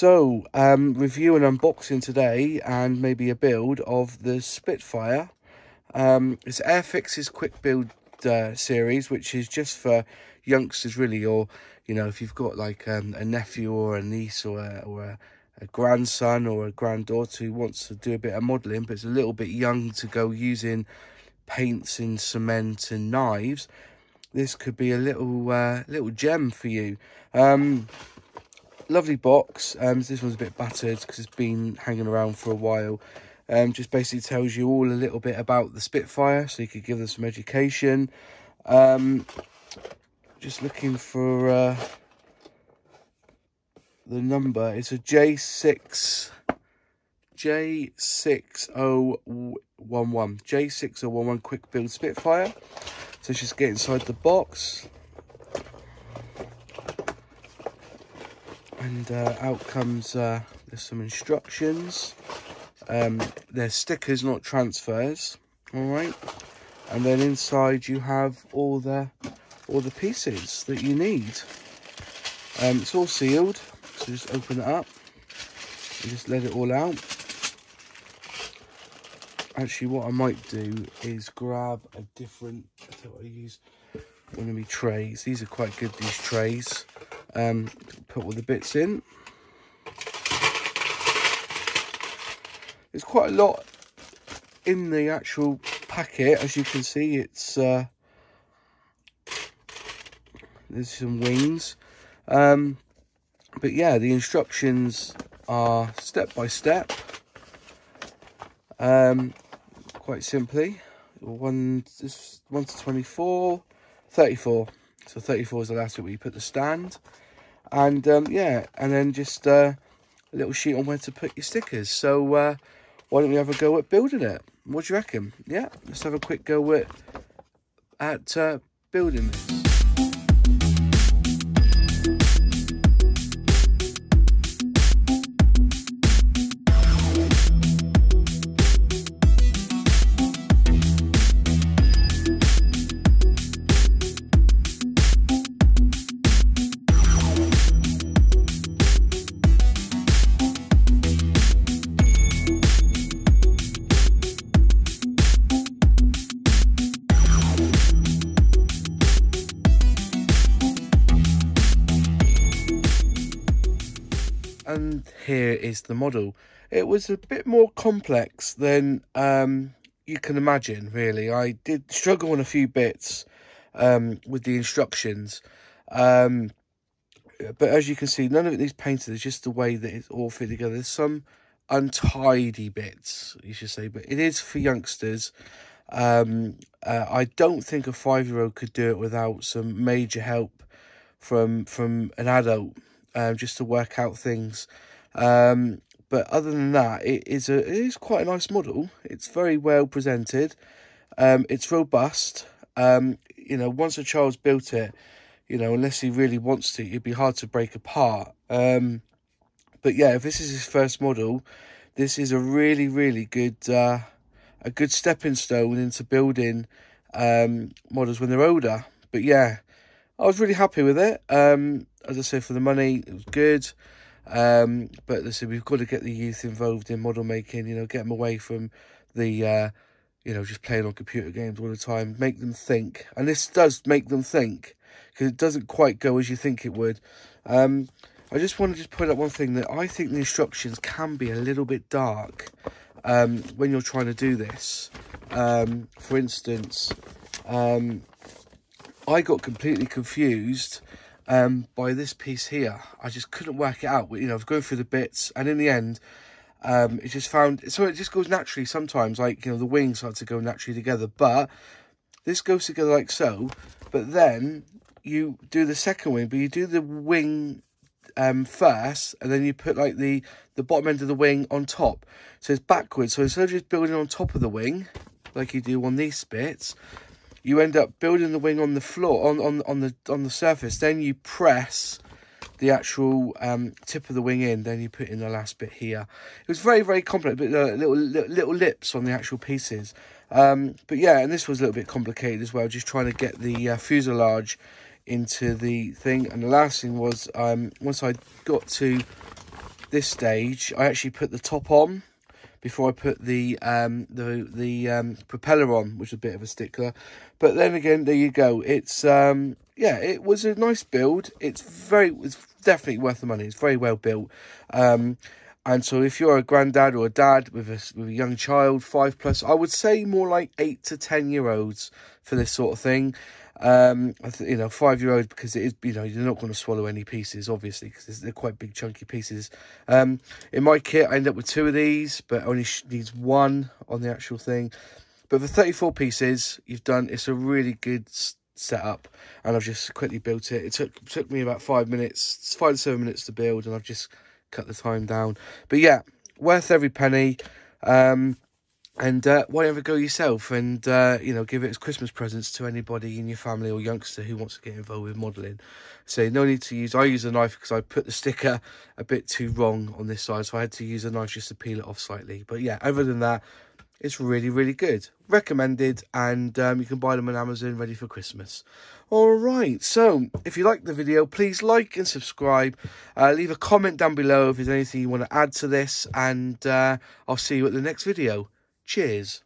So, review and unboxing today, and maybe a build of the Spitfire. It's Airfix's quick build series, which is just for youngsters really, or you know, if you've got like a nephew or a niece or a grandson or a granddaughter who wants to do a bit of modelling but is a little bit young to go using paints and cement and knives. This could be a little gem for you. Lovely box. This one's a bit battered because it's been hanging around for a while. Just basically tells you all a little bit about the Spitfire, so you could give them some education. Just looking for the number. It's a J6011 quick build Spitfire. So let's just get inside the box. And out comes, there's some instructions. There's stickers, not transfers. All right. And then inside you have all the pieces that you need. It's all sealed, so just open it up and just let it all out. Actually, what I might do is grab a different, I use one of my trays. These are quite good, these trays. Put all the bits in. There's quite a lot in the actual packet, as you can see. It's there's some wings, but yeah, the instructions are step by step. Quite simply, 1 to 24, 34. So 34 is the last bit where you put the stand. And yeah, and then just a little sheet on where to put your stickers. So why don't we have a go at building it? What do you reckon? Yeah, let's have a quick go at building this. And here is the model. It was a bit more complex than you can imagine, really. I did struggle on a few bits with the instructions. But as you can see, none of it is painted. It's just the way that it's all fit together. There's some untidy bits, you should say, but it is for youngsters. I don't think a 5-year-old could do it without some major help from an adult. Just to work out things, but other than that, it is quite a nice model. It's very well presented. It's robust. You know, once a child's built it, you know, unless he really wants to, it'd be hard to break apart. But yeah, if this is his first model, this is a really good a good stepping stone into building models when they're older. But yeah, I was really happy with it. As I said, for the money, it was good. But listen, we've got to get the youth involved in model making, you know, get them away from the, you know, just playing on computer games all the time. Make them think. And this does make them think, because it doesn't quite go as you think it would. I just want to point out one thing, that I think the instructions can be a little bit dark when you're trying to do this. For instance, I got completely confused by this piece here. I just couldn't work it out. You know, I was going through the bits, and in the end, it just found, so it just goes naturally sometimes, like, you know, the wings start to go naturally together, but this goes together like so. But then you do the second wing, but you do the wing first, and then you put like the bottom end of the wing on top, so it's backwards. So instead of just building on top of the wing like you do on these bits, you end up building the wing on the floor, on the surface. Then you press the actual tip of the wing in. Then you put in the last bit here. It was very complex, but little lips on the actual pieces. But yeah, and this was a little bit complicated as well, just trying to get the fuselage into the thing. And the last thing was, once I got to this stage, I actually put the top on before I put the propeller on, which is a bit of a stickler. But then again, there you go. It's yeah, it was a nice build. It's definitely worth the money. It's very well built. And so if you're a granddad or a dad with a young child, 5+, I would say more like 8 to 10-year-olds for this sort of thing. You know, 5-year-olds, because it is, you know, you're not going to swallow any pieces, obviously, because they're quite big, chunky pieces. In my kit, I end up with 2 of these, but only needs 1 on the actual thing. But for 34 pieces, it's a really good setup, and I've just quickly built it. It took me about 5 to 7 minutes to build, and I've just cut the time down. But yeah, worth every penny. And why ever go yourself and you know, give it as Christmas presents to anybody in your family or youngster who wants to get involved with modelling. So no need to use, I use a knife because I put the sticker a bit too wrong on this side, so I had to use a knife just to peel it off slightly. But yeah, other than that, it's really, really good. Recommended, and you can buy them on Amazon ready for Christmas. Alright, so if you liked the video, please like and subscribe. Leave a comment down below if there's anything you want to add to this, and I'll see you at the next video. Cheers.